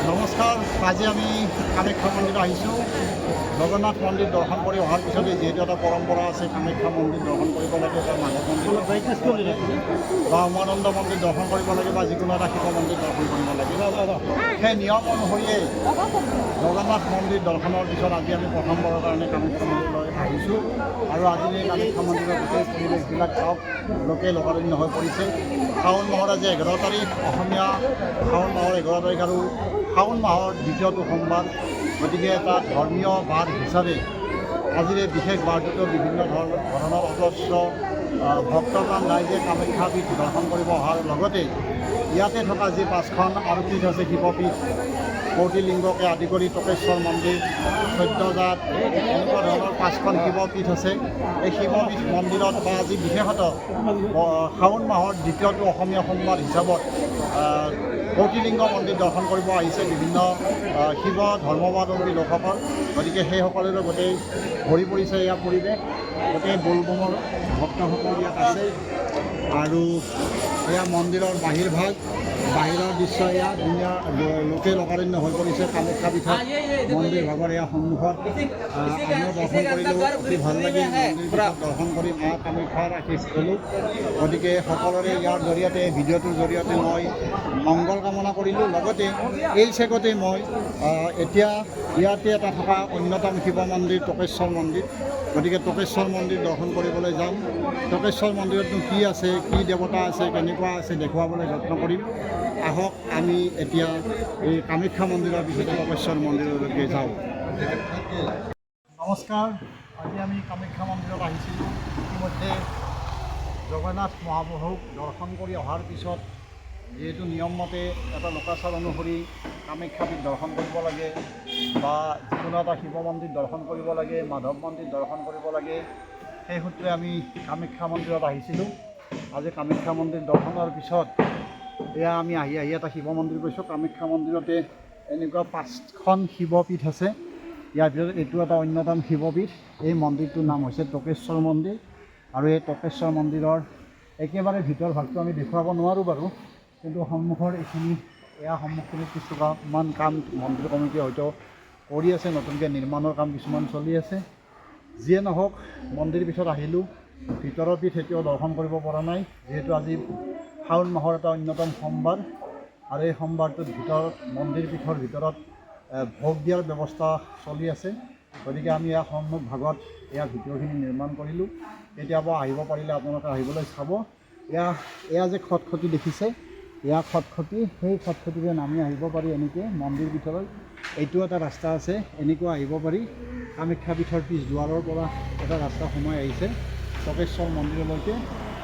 নমস্কাৰ। আজি আমি কামাখ্যা মন্দিৰ আহিছোঁ। জগন্নাথ মন্দিৰ দৰ্শন কৰি অহাৰ পিছতে যিহেতু এটা পৰম্পৰা আছে, কামাখ্যা মন্দিৰ দৰ্শন কৰিব লাগে বা মাধৱ মন্দিৰ বা উমানন্দ মন্দিৰ দৰ্শন কৰিব লাগে বা যিকোনো এটা শিৱ মন্দিৰ দৰ্শন কৰিব লাগে। সেই নিয়ম অনুসৰিয়ে জগন্নাথ মন্দিৰ দৰ্শনৰ পিছত আজি আমি প্ৰথমবাৰৰ কাৰণে কামাখ্যা মন্দিৰলৈ আহিছোঁ। আৰু আজি এই কামাখ্যা মন্দিৰৰ গোটেই পৰিৱেশবিলাক চাওক, লোকে লোকাৰণ্য হৈ পৰিছে। শাওণ মাহৰ আজি 11 তাৰিখ, অসমীয়া শাওণ মাহৰ 11 তাৰিখ আৰু শাওণ মাহৰ দ্বিতীয়টো সোমবাৰ। গতিকে এটা ধৰ্মীয় বাৰ হিচাপে আজিৰ এই বিশেষ বাৰটোতো বিভিন্ন ধৰণৰ অজস্ৰ ভক্তপ্ৰাণ ৰাইজে কামাখ্যা পীঠ দৰ্শন কৰিব অহাৰ লগতে ইয়াতে থকা যি 5খন আৰু পীঠ আছে, শিৱপীঠ, কৌটিলিংগকে আদি কৰি টকেশ্বৰ মন্দিৰ, সত্যজাত, এনেকুৱা ধৰণৰ 5খন শিৱপীঠ আছে। এই শিৱপীঠ মন্দিৰত বা আজি বিশেষত শাওণ মাহৰ দ্বিতীয়টো অসমীয়া সোমবাৰ হিচাপত কৌটিলিংগ মন্দিৰ দৰ্শন কৰিব আহিছে বিভিন্ন শিৱ ধৰ্মাৱলম্বী লোকসকল। গতিকে সেইসকলেৰো গোটেই ভৰি পৰিছে ইয়াৰ পৰিৱেশ। গোটেই বলবমৰ ভক্তসকল ইয়াত আছে আৰু এয়া মন্দিৰৰ বাহিৰভাগ, বাহিৰৰ দৃশ্য এয়া ধুনীয়া, লোকে লোকাৰণ্য হৈ পৰিছে কামাখ্যা পীঠত। মন্দিৰ ভাগৰ এয়া সন্মুখত আমিও দৰ্শন কৰিলোঁ, অতি ভাল লাগিল। মন্দিৰ দৰ্শন কৰি মা কামাখ্যাৰ আশীষ ল'লোঁ। গতিকে সকলোৰে ইয়াৰ জৰিয়তে, ভিডিঅ'টোৰ জৰিয়তে মই মংগল কামনা কৰিলোঁ। লগতে এই চেগতে মই এতিয়া ইয়াতে এটা থকা অন্যতম শিৱ মন্দিৰ টকেশ্বৰ মন্দিৰ। গতিকে টকেশ্বৰ মন্দিৰ দৰ্শন কৰিবলৈ যাম। টকেশ্বৰ মন্দিৰতনো কি আছে, কি দেৱতা আছে, কেনেকুৱা আছে দেখুৱাবলৈ যত্ন কৰিম। আহক আমি এতিয়া এই কামাখ্যা মন্দিৰৰ পিছতে টকেশ্বৰ মন্দিৰলৈকে যাওঁ। নমস্কাৰ। আজি আমি কামাখ্যা মন্দিৰত আহিছিলোঁ। ইতিমধ্যে জগন্নাথ মহাপ্ৰভুক দৰ্শন কৰি অহাৰ পিছত যিহেতু নিয়মমতে এটা লোকাচাৰ অনুসৰি কামাখ্যা পীঠ দৰ্শন কৰিব লাগে বা যিকোনো এটা শিৱ মন্দিৰ দৰ্শন কৰিব লাগে, মাধৱ মন্দিৰ দৰ্শন কৰিব লাগে, সেই সূত্ৰে আমি কামাখ্যা মন্দিৰত আহিছিলোঁ। আজি কামাখ্যা মন্দিৰ দৰ্শনৰ পিছত এয়া আমি আহি এটা শিৱ মন্দিৰ গৈছোঁ। কামাখ্যা মন্দিৰতে এনেকুৱা 5খন শিৱপীঠ আছে। ইয়াৰ ভিতৰত এইটো এটা অন্যতম শিৱপীঠ। এই মন্দিৰটোৰ নাম হৈছে টকেশ্বৰ মন্দিৰ। আৰু এই টকেশ্বৰ মন্দিৰৰ একেবাৰে ভিতৰ ভাগটো আমি দেখুৱাব নোৱাৰোঁ বাৰু, কিন্তু সন্মুখৰ এইখিনি, এয়া সন্মুখখিনিত কিছুমান কাম মন্দিৰ কমিটিয়ে হয়তো কৰি আছে, নতুনকৈ নিৰ্মাণৰ কাম কিছুমান চলি আছে। যিয়ে নহওক, মন্দিৰ পীঠত আহিলোঁ। ভিতৰৰ পীঠ এতিয়াও দৰ্শন কৰিব পৰা নাই, যিহেতু আজি শাওণ মাহৰ এটা অন্যতম সোমবাৰ আৰু এই সোমবাৰটোত মন্দিৰ পীঠৰ ভিতৰত ভোগ দিয়াৰ ব্যৱস্থা চলি আছে। গতিকে আমি এয়া সন্মুখ ভাগত এয়া ভিডিঅ'খিনি নিৰ্মাণ কৰিলোঁ। কেতিয়াবা আহিব পাৰিলে আপোনালোকে আহিবলৈ চাব। এয়া যে খটখটি দেখিছে, এয়া খটখটি, সেই খটখটিৰে নামি আহিব পাৰি এনেকৈ মন্দিৰ ভিতৰত। এইটো এটা ৰাস্তা আছে, এনেকুৱা আহিব পাৰি। কামাখ্যা পীঠৰ পিছ দুৱাৰৰ পৰা এটা ৰাস্তা সোমাই আহিছে টকেশ্বৰ মন্দিৰলৈকে,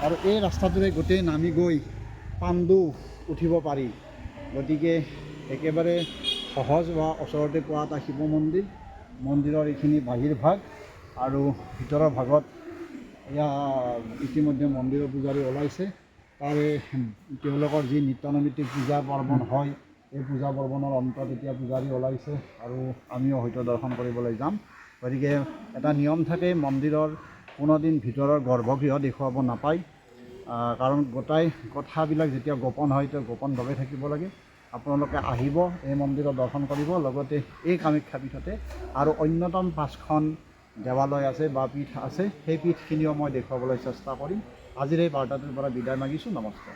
আৰু এই ৰাস্তাটোৰে গোটেই নামি গৈ পাণ্ডু উঠিব পাৰি। গতিকে একেবাৰে সহজ বা ওচৰতে পোৱা এটা শিৱ মন্দিৰ। মন্দিৰৰ এইখিনি বাহিৰ ভাগ আৰু ভিতৰৰ ভাগত এয়া ইতিমধ্যে মন্দিৰৰ পূজাৰী ওলাইছে। তাৰে তেওঁলোকৰ যি নিত্যানৈমিত্তিক পূজা পাৰ্বণ হয়, এই পূজা পাৰ্বণৰ অন্তত এতিয়া পূজাৰী ওলাইছে আৰু আমিও হয়তো দৰ্শন কৰিবলৈ যাম। গতিকে এটা নিয়ম থাকে, মন্দিৰৰ কোনোদিন ভিতৰৰ গৰ্ভগৃহ দেখুৱাব নাপায়, কাৰণ গোটাই কথাবিলাক যেতিয়া গোপন হয়, তেতিয়া গোপনভাৱে থাকিব লাগে। আপোনালোকে আহিব, এই মন্দিৰত দৰ্শন কৰিব, লগতে এই কামাখ্যা পীঠতে আৰু অন্যতম 5খন দেৱালয় আছে বা পীঠ আছে, সেই পীঠখিনিও মই দেখুৱাবলৈ চেষ্টা কৰিম। আজিৰ এই বাৰ্তাটোৰ পৰা বিদায় মাগিছোঁ। নমস্কাৰ।